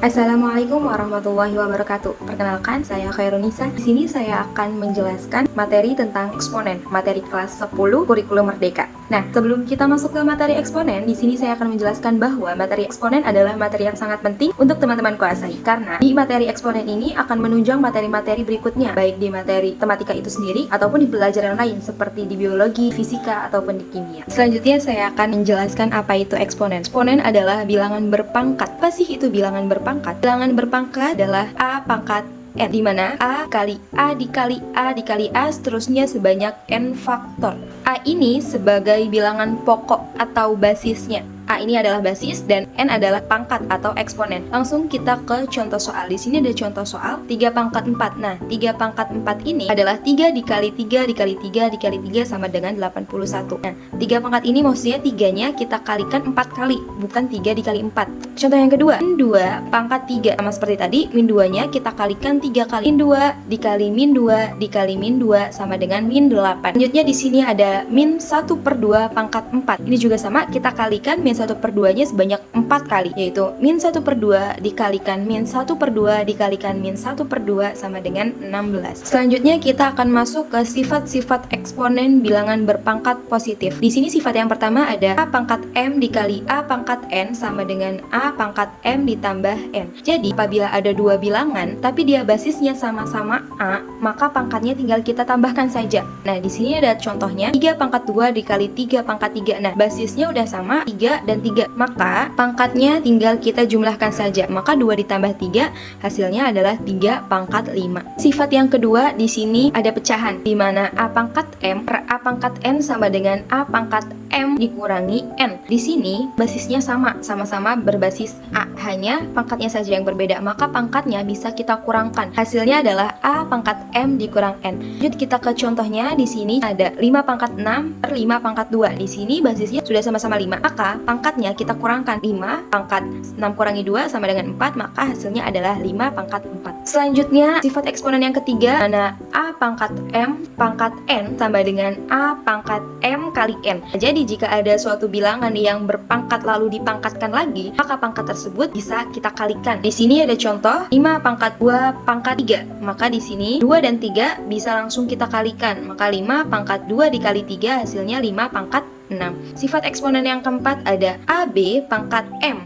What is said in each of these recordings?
Assalamualaikum warahmatullahi wabarakatuh. Perkenalkan, saya Khairunisa. Di sini saya akan menjelaskan materi tentang eksponen, materi kelas 10 Kurikulum Merdeka. Nah, sebelum kita masuk ke materi eksponen, di sini saya akan menjelaskan bahwa materi eksponen adalah materi yang sangat penting untuk teman-teman kuasai. Karena di materi eksponen ini akan menunjang materi-materi berikutnya, baik di materi tematika itu sendiri ataupun di pelajaran lain seperti di biologi, fisika, ataupun di kimia. Selanjutnya saya akan menjelaskan apa itu eksponen. Eksponen adalah bilangan berpangkat. Apa sih itu bilangan berpangkat? Bilangan berpangkat adalah A pangkat N, di mana A kali A dikali A dikali A seterusnya sebanyak N faktor. A ini sebagai bilangan pokok atau basisnya. A ini adalah basis dan N adalah pangkat atau eksponen. Langsung kita ke contoh soal. Di sini ada contoh soal 3 pangkat 4. Nah, 3 pangkat 4 ini adalah 3 dikali 3 dikali 3 dikali 3 sama dengan 81. Nah, 3 pangkat ini maksudnya 3-nya kita kalikan 4 kali, bukan 3 dikali 4. Contoh yang kedua, min 2 pangkat 3. Sama seperti tadi, min 2-nya kita kalikan 3 kali. Min 2 dikali min 2 dikali min 2 sama dengan min 8. Selanjutnya di sini ada min 1/2 pangkat 4. Ini juga sama, kita kalikan min 1/2 nya sebanyak 4 kali, yaitu min 1/2 dikalikan min 1/2 dikalikan min 1/2 sama dengan 16. Selanjutnya kita akan masuk ke sifat-sifat eksponen bilangan berpangkat positif. Di sini sifat yang pertama ada A pangkat M dikali A pangkat N sama dengan A pangkat M ditambah N. Jadi apabila ada dua bilangan tapi dia basisnya sama-sama A, maka pangkatnya tinggal kita tambahkan saja. Nah, di sini ada contohnya 3 pangkat 2 dikali 3 pangkat 3. Nah, basisnya udah sama 3 dan 3, maka pangkatnya tinggal kita jumlahkan saja. Maka 2 ditambah 3 hasilnya adalah 3 pangkat 5. Sifat yang kedua di sini ada pecahan, di mana A pangkat M per A pangkat N sama dengan A pangkat M dikurangi N. Di sini basisnya sama-sama berbasis A, hanya pangkatnya saja yang berbeda, maka pangkatnya bisa kita kurangkan. Hasilnya adalah A pangkat M dikurang N. Lanjut kita ke contohnya. Di sini ada 5 pangkat 6 per 5 pangkat 2. Di sini basisnya sudah sama-sama 5, maka pangkatnya kita kurangkan. 5 pangkat 6 kurangi 2 sama dengan 4, maka hasilnya adalah 5 pangkat 4. Selanjutnya sifat eksponen yang ketiga, mana A pangkat M pangkat N sama dengan A pangkat M kali N. Jadi jika ada suatu bilangan yang berpangkat lalu dipangkatkan lagi, maka pangkat tersebut bisa kita kalikan. Di sini ada contoh 5 pangkat 2 pangkat 3. Maka di sini 2 dan 3 bisa langsung kita kalikan. Maka 5 pangkat 2 dikali 3 hasilnya 5 pangkat 6. Sifat eksponen yang keempat ada AB pangkat M.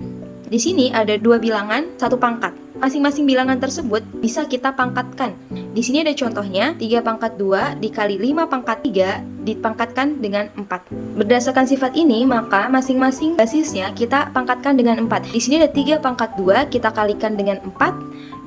Di sini ada dua bilangan, satu pangkat. Masing-masing bilangan tersebut bisa kita pangkatkan. Di sini ada contohnya 3 pangkat 2 dikali 5 pangkat 3 dipangkatkan dengan 4. Berdasarkan sifat ini, maka masing-masing basisnya kita pangkatkan dengan 4. Di sini ada 3 pangkat 2 kita kalikan dengan 4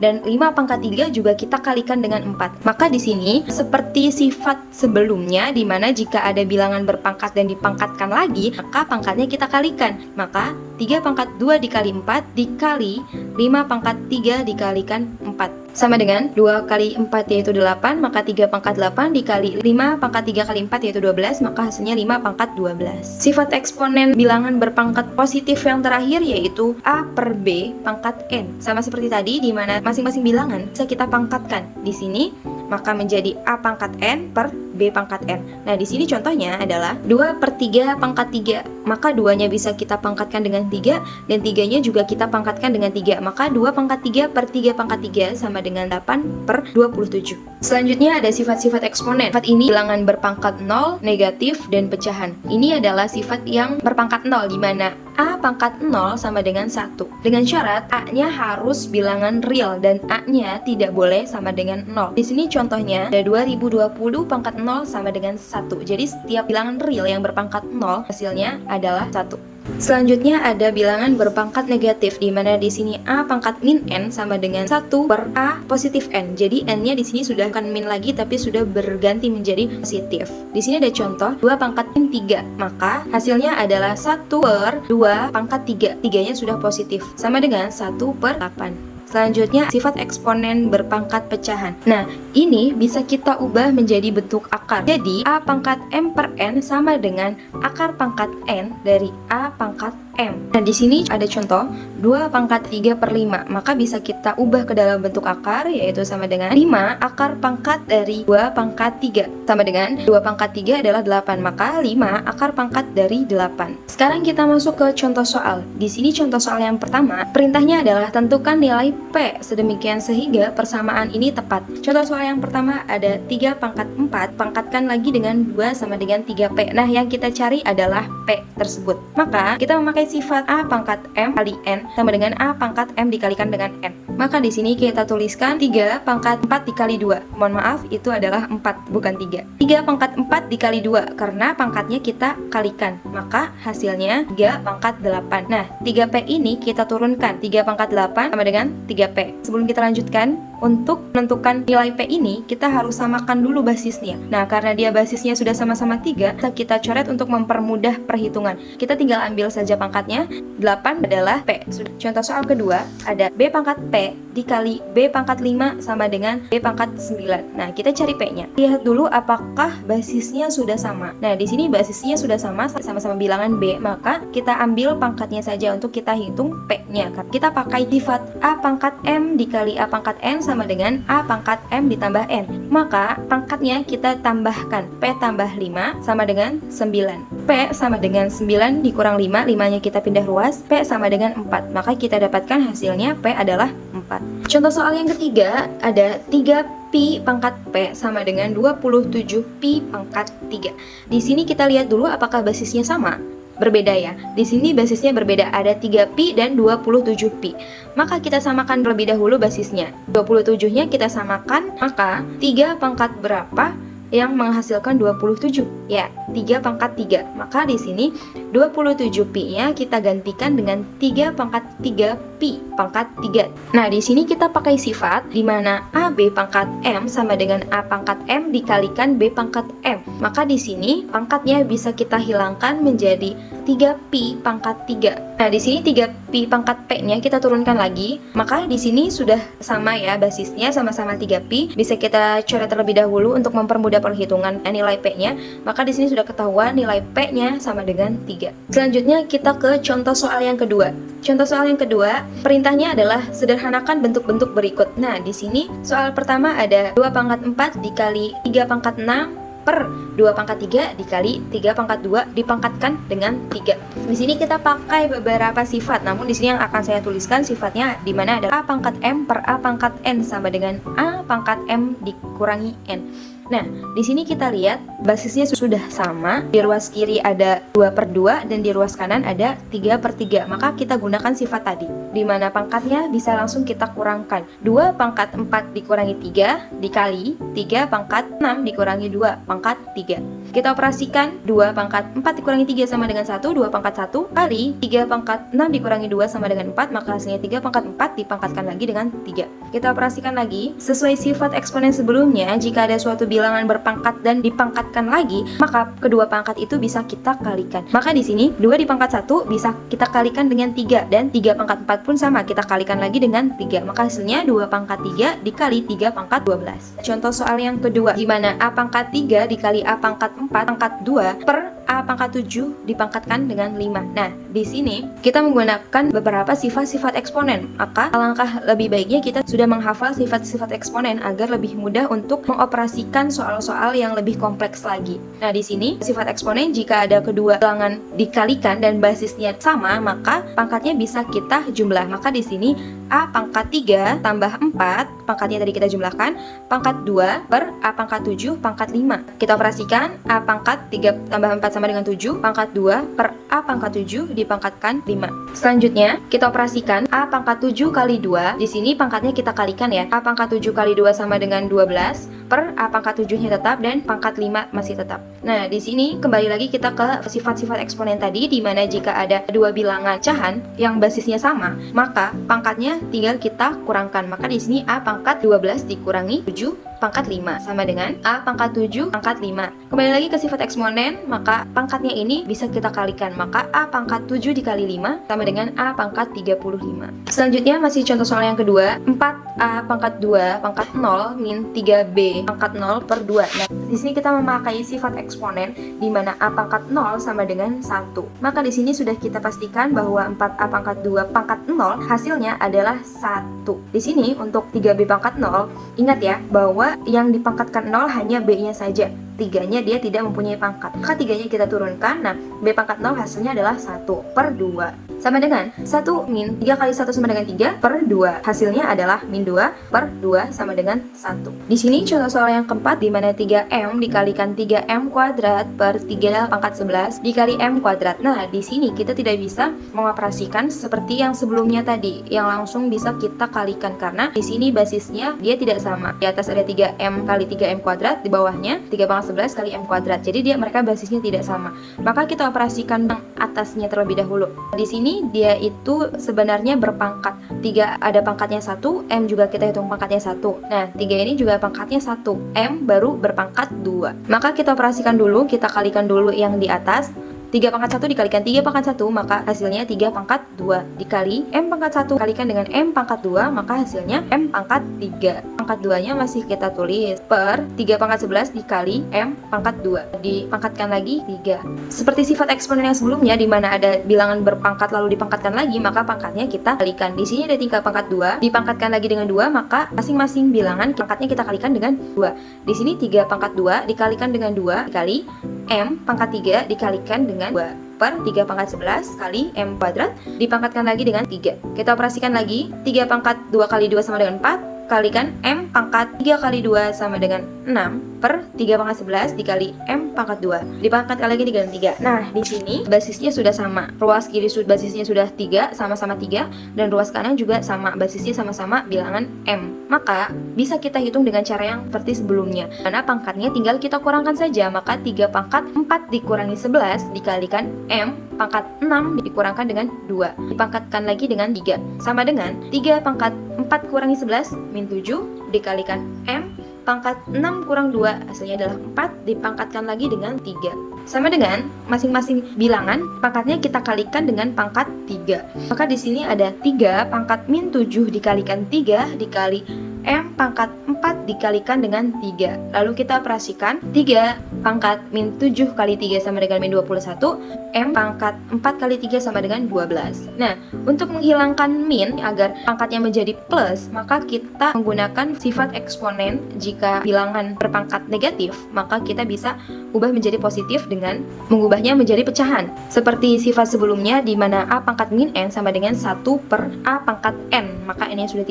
dan 5 pangkat 3 juga kita kalikan dengan 4. Maka di sini seperti sifat sebelumnya, di mana jika ada bilangan berpangkat dan dipangkatkan lagi, maka pangkatnya kita kalikan. Maka 3 pangkat 2 dikali 4 dikali 5 pangkat 3 dikalikan 4 sama dengan 2 kali 4 yaitu 8, maka 3 pangkat 8 dikali 5 pangkat 3 kali 4 yaitu 12, maka hasilnya 5 pangkat 12. Sifat eksponen bilangan berpangkat positif yang terakhir yaitu A per B pangkat N. Sama seperti tadi, di mana masing-masing bilangan bisa kita pangkatkan. Di sini maka menjadi A pangkat N per B pangkat N. Nah, di sini contohnya adalah 2 per 3 pangkat 3. Maka 2-nya bisa kita pangkatkan dengan 3 dan 3-nya juga kita pangkatkan dengan 3. Maka 2 pangkat 3 per 3 pangkat 3 sama dengan 8 per 27. Selanjutnya ada sifat-sifat eksponen. Sifat ini bilangan berpangkat 0, negatif, dan pecahan. Ini adalah sifat yang berpangkat 0, di mana A pangkat 0 sama dengan 1. Dengan syarat A-nya harus bilangan real dan A-nya tidak boleh sama dengan 0. Di sini contohnya ada 2020 pangkat 0 sama dengan 1. Jadi setiap bilangan real yang berpangkat 0 hasilnya adalah 1. Selanjutnya ada bilangan berpangkat negatif, di mana di sini A pangkat min N sama dengan 1 per A positif N. Jadi N-nya di sini sudah bukan min lagi tapi sudah berganti menjadi positif. Di sini ada contoh 2 pangkat min 3. Maka hasilnya adalah 1 per 2 pangkat 3. 3-nya sudah positif sama dengan 1 per 8. Selanjutnya sifat eksponen berpangkat pecahan. Nah, ini bisa kita ubah menjadi bentuk akar. Jadi A pangkat M per N sama dengan akar pangkat N dari A pangkat M. Nah, di sini ada contoh 2 pangkat 3 per 5. Maka bisa kita ubah ke dalam bentuk akar, yaitu sama dengan 5 akar pangkat dari 2 pangkat 3. Sama dengan 2 pangkat 3 adalah 8. Maka 5 akar pangkat dari 8. Sekarang kita masuk ke contoh soal. Di sini contoh soal yang pertama, perintahnya adalah tentukan nilai P sedemikian sehingga persamaan ini tepat. Contoh soal yang pertama ada 3 pangkat 4, pangkatkan lagi dengan 2 sama dengan 3P. Nah, yang kita cari adalah P tersebut. Maka, kita memakai sifat A pangkat M kali N sama dengan A pangkat M dikalikan dengan N. Maka di sini kita tuliskan 3 pangkat 4 dikali 2. Mohon maaf, itu adalah 4, bukan 3. 3 pangkat 4 dikali 2, karena pangkatnya kita kalikan. Maka, hasilnya 3 pangkat 8. Nah, 3P ini kita turunkan. 3 pangkat 8 sama dengan 3P. Sebelum kita lanjutkan, untuk menentukan nilai P ini, kita harus samakan dulu basisnya. Nah, karena dia basisnya sudah sama-sama 3, kita coret untuk mempermudah perhitungan. Kita tinggal ambil saja pangkatnya, 8 adalah P. Contoh soal kedua, ada B pangkat P dikali B pangkat 5 sama dengan B pangkat 9. Nah, kita cari P-nya. Lihat dulu apakah basisnya sudah sama. Nah, di sini basisnya sudah sama-sama bilangan B, maka kita ambil pangkatnya saja untuk kita hitung P-nya. Kita pakai sifat A pangkat M dikali A pangkat N sama dengan A pangkat M ditambah N. Maka pangkatnya kita tambahkan. P tambah 5 sama dengan 9. P sama dengan 9 dikurang 5, 5-nya kita pindah ruas. P sama dengan 4. Maka kita dapatkan hasilnya P adalah 4. Contoh soal yang ketiga ada 3 Pi pangkat P sama dengan 27 Pi pangkat 3. Di sini kita lihat dulu apakah basisnya sama. Berbeda ya. Di sini basisnya berbeda, ada 3 pi dan 27 pi. Maka kita samakan terlebih dahulu basisnya. 27-nya kita samakan, maka 3 pangkat berapa yang menghasilkan 27? Ya, 3 pangkat 3. Maka di sini 27 pi-nya kita gantikan dengan 3 pangkat 3 pi pangkat 3. Nah, di sini kita pakai sifat di mana AB pangkat M sama dengan A pangkat M dikalikan B pangkat M. Maka di sini pangkatnya bisa kita hilangkan menjadi 3 pi pangkat 3. Nah, di sini 3 pi pangkat P-nya kita turunkan lagi. Maka di sini sudah sama ya, basisnya sama-sama 3 pi. Bisa kita coret terlebih dahulu untuk mempermudah perhitungan nilai P-nya. Maka di sini sudah ketahuan nilai P-nya sama dengan 3. Selanjutnya kita ke contoh soal yang kedua. Contoh soal yang kedua, perintahnya adalah sederhanakan bentuk-bentuk berikut. Nah, di sini soal pertama ada 2 pangkat 4 dikali 3 pangkat 6 per 2 pangkat 3 dikali 3 pangkat 2 dipangkatkan dengan 3. Di sini kita pakai beberapa sifat, namun di sini yang akan saya tuliskan sifatnya di mana ada A pangkat M per A pangkat N sama dengan A pangkat M dikurangi N. Nah, di sini kita lihat basisnya sudah sama. Di ruas kiri ada 2 per 2 dan di ruas kanan ada 3 per 3. Maka kita gunakan sifat tadi, di mana pangkatnya bisa langsung kita kurangkan. 2 pangkat 4 dikurangi 3 dikali 3 pangkat 6 dikurangi 2 pangkat 3. Kita operasikan 2 pangkat 4 dikurangi 3 sama dengan 1, 2 pangkat 1 kali 3 pangkat 6 dikurangi 2 sama dengan 4, maka hasilnya 3 pangkat 4 dipangkatkan lagi dengan 3. Kita operasikan lagi, sesuai sifat eksponen sebelumnya, jika ada suatu bilangan berpangkat dan dipangkatkan lagi, maka kedua pangkat itu bisa kita kalikan. Maka di sini 2 di pangkat 1 bisa kita kalikan dengan 3, dan 3 pangkat 4 pun sama, kita kalikan lagi dengan 3. Maka hasilnya 2 pangkat 3 dikali 3 pangkat 12. Contoh soal yang kedua, di mana A pangkat 3 dikali A pangkat 4 pangkat 2 per A pangkat 7 dipangkatkan dengan 5. Nah, di sini kita menggunakan beberapa sifat-sifat eksponen. Maka alangkah lebih baiknya kita sudah menghafal sifat-sifat eksponen agar lebih mudah untuk mengoperasikan soal-soal yang lebih kompleks lagi. Nah, di sini sifat eksponen jika ada kedua bilangan dikalikan dan basisnya sama, maka pangkatnya bisa kita jumlah. Maka di sini A pangkat 3 tambah 4, pangkatnya tadi kita jumlahkan, pangkat 2 per A pangkat 7 pangkat 5. Kita operasikan A pangkat 3 tambah 4 sama dengan 7, pangkat 2 per A pangkat 7 dipangkatkan 5. Selanjutnya, kita operasikan A pangkat 7 kali 2. Di sini pangkatnya kita kalikan ya. A pangkat 7 kali 2 sama dengan 12 per A pangkat 7-nya tetap dan pangkat 5 masih tetap. Nah, di sini kembali lagi kita ke sifat-sifat eksponen tadi, di mana jika ada dua bilangan pecahan yang basisnya sama, maka pangkatnya tinggal kita kurangkan. Maka di sini A pangkat 12 dikurangi 7 pangkat 5 sama dengan A pangkat 7 pangkat 5. Kembali lagi ke sifat eksponen, maka pangkatnya ini bisa kita kalikan. Maka A pangkat 7 dikali 5 sama dengan A pangkat 35. Selanjutnya masih contoh soal yang kedua, 4A pangkat 2 pangkat 0 min 3B pangkat 0 per 2. Nah, Di sini kita memakai sifat eksponen di mana A pangkat 0 sama dengan 1. Maka di sini sudah kita pastikan bahwa 4A pangkat 2 pangkat 0 hasilnya adalah 1. Di sini untuk 3B pangkat 0, ingat ya bahwa yang dipangkatkan 0 hanya B-nya saja. 3-nya dia tidak mempunyai pangkat. Maka 3-nya kita turunkan. Nah, B pangkat 0 hasilnya adalah 1/2. Sama dengan 1 min 3 kali 1 sama dengan 3/2. Hasilnya adalah min 2/2 sama dengan 1. Di sini contoh soal yang keempat di mana 3M dikalikan 3M kuadrat per 3 pangkat 11 dikali M kuadrat. Nah, di sini kita tidak bisa mengoperasikan seperti yang sebelumnya tadi, yang langsung bisa kita kalikan karena di sini basisnya dia tidak sama. Di atas ada 3M kali 3M kuadrat, di bawahnya 3 pangkat 11 kali M kuadrat. Jadi mereka basisnya tidak sama. Maka kita operasikan yang atasnya terlebih dahulu. Di sini dia itu sebenarnya berpangkat 3, ada pangkatnya 1, M juga kita hitung pangkatnya 1. Nah, 3 ini juga pangkatnya 1, M baru berpangkat 2. Maka kita operasikan dulu, kita kalikan dulu yang di atas. 3 pangkat 1 dikalikan 3 pangkat 1, maka hasilnya 3 pangkat 2 dikali M pangkat 1 kalikan dengan M pangkat 2, maka hasilnya M pangkat 3. Pangkat 2-nya masih kita tulis per 3 pangkat 11 dikali M pangkat 2. Dipangkatkan lagi 3. Seperti sifat eksponen yang sebelumnya di mana ada bilangan berpangkat lalu dipangkatkan lagi, maka pangkatnya kita kalikan. Di sini ada 3 pangkat 2, dipangkatkan lagi dengan 2, maka masing-masing bilangan pangkatnya kita kalikan dengan 2. Di sini 3 pangkat 2 dikalikan dengan 2 dikali M pangkat 3 dikalikan dengan 2 per 3 pangkat 11 kali M kuadrat dipangkatkan lagi dengan 3. Kita operasikan lagi, 3 pangkat 2 kali 2 sama dengan 4 kalikan M pangkat 3 kali 2 sama dengan 6 per 3 pangkat 11 dikali M pangkat 2 dipangkatkan lagi dengan 3. Nah, di sini basisnya sudah sama. Ruas kiri basisnya sudah 3, sama-sama 3, dan ruas kanan juga sama, basisnya sama-sama bilangan M. Maka bisa kita hitung dengan cara yang seperti sebelumnya. Karena pangkatnya tinggal kita kurangkan saja, maka 3 pangkat 4 dikurangi 11 dikalikan M pangkat 6 dikurangkan dengan 2 dipangkatkan lagi dengan 3 sama dengan 3 pangkat 4 kurangi 11 min 7 dikalikan M pangkat 6 kurang 2 hasilnya adalah 4 dipangkatkan lagi dengan 3 sama dengan masing-masing bilangan pangkatnya kita kalikan dengan pangkat 3. Maka di sini ada 3 pangkat min 7 dikalikan 3 dikali M pangkat 4 dikalikan dengan 3. Lalu kita operasikan 3 pangkat min 7 kali 3 sama dengan min 21, M pangkat 4 kali 3 sama dengan 12. Nah, untuk menghilangkan min agar pangkatnya menjadi plus, maka kita menggunakan sifat eksponen. Jika bilangan berpangkat negatif, maka kita bisa ubah menjadi positif dengan mengubahnya menjadi pecahan. Seperti sifat sebelumnya di mana A pangkat min N sama dengan 1 per A pangkat N, maka N-nya sudah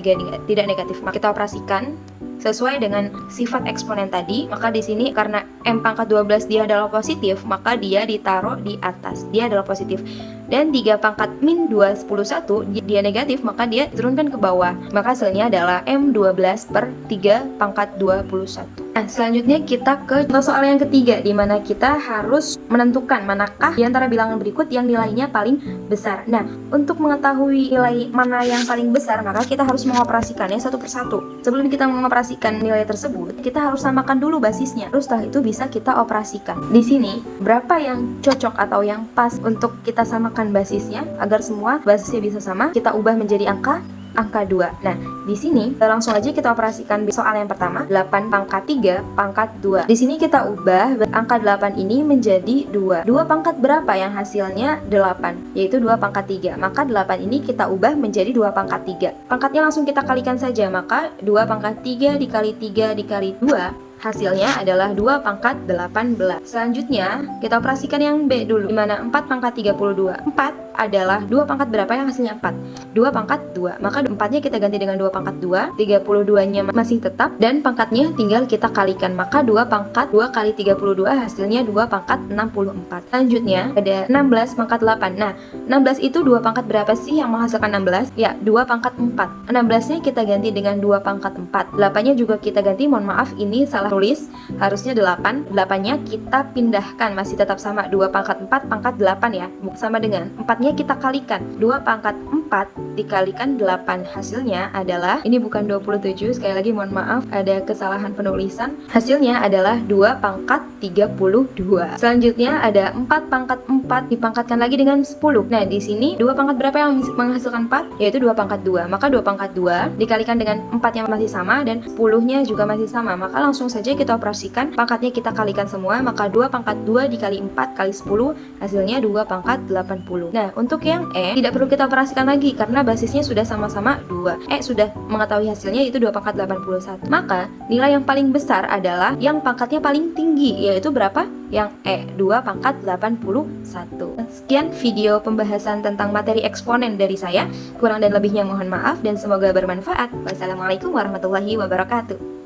tidak negatif. Maka kita operasikan sesuai dengan sifat eksponen tadi. Maka di sini karena M pangkat 12 dia adalah positif, maka dia ditaruh di atas, dia adalah positif. Dan 3 pangkat min 21 dia negatif, maka dia turunkan ke bawah. Maka hasilnya adalah M12 per 3 pangkat 21. Nah, selanjutnya kita ke contoh soal yang ketiga, di mana kita harus menentukan manakah di antara bilangan berikut yang nilainya paling besar. Nah, untuk mengetahui nilai mana yang paling besar, maka kita harus mengoperasikannya satu persatu. Sebelum kita mengoperasikan nilai tersebut, kita harus samakan dulu basisnya. Terus setelah itu bisa kita operasikan. Di sini, berapa yang cocok atau yang pas untuk kita samakan basisnya agar semua basisnya bisa sama, kita ubah menjadi angka 2. Nah, di sini langsung aja kita operasikan soal yang pertama, 8 pangkat 3 pangkat 2. Di sini kita ubah angka 8 ini menjadi 2. 2 pangkat berapa yang hasilnya 8? Yaitu 2 pangkat 3. Maka 8 ini kita ubah menjadi 2 pangkat 3. Pangkatnya langsung kita kalikan saja, maka 2 pangkat 3 dikali 3 dikali 2 hasilnya adalah 2 pangkat 18. Selanjutnya, kita operasikan yang B dulu, di mana 4 pangkat 32. 4 adalah 2 pangkat berapa yang hasilnya 4? 2 pangkat 2. Maka 4-nya kita ganti dengan 2 pangkat 2, 32-nya masih tetap, dan pangkatnya tinggal kita kalikan. Maka 2 pangkat 2 kali 32 hasilnya 2 pangkat 64. Selanjutnya, ada 16 pangkat 8. Nah, 16 itu 2 pangkat berapa sih yang menghasilkan 16? Ya, 2 pangkat 4. 16-nya kita ganti dengan 2 pangkat 4. 8-nya juga kita ganti, mohon maaf ini salah tulis, harusnya 8. 8-nya kita pindahkan, masih tetap sama, 2 pangkat 4 pangkat 8 ya, sama dengan 4-nya kita kalikan, 2 pangkat 4 dikalikan 8, hasilnya adalah, ini bukan 27, sekali lagi mohon maaf ada kesalahan penulisan, hasilnya adalah 2 pangkat 32. Selanjutnya ada 4 pangkat 4 dipangkatkan lagi dengan 10. Nah, di sini 2 pangkat berapa yang menghasilkan 4? Yaitu 2 pangkat 2. Maka 2 pangkat 2 dikalikan dengan 4 yang masih sama dan 10-nya juga masih sama, maka langsung saja saja kita operasikan, pangkatnya kita kalikan semua, maka 2 pangkat 2 dikali 4 kali 10, hasilnya 2 pangkat 80. Nah, untuk yang E, tidak perlu kita operasikan lagi, karena basisnya sudah sama-sama 2. E sudah mengetahui hasilnya, yaitu 2 pangkat 81. Maka, nilai yang paling besar adalah yang pangkatnya paling tinggi, yaitu berapa? Yang E, 2 pangkat 81. Sekian video pembahasan tentang materi eksponen dari saya. Kurang dan lebihnya mohon maaf dan semoga bermanfaat. Wassalamualaikum warahmatullahi wabarakatuh.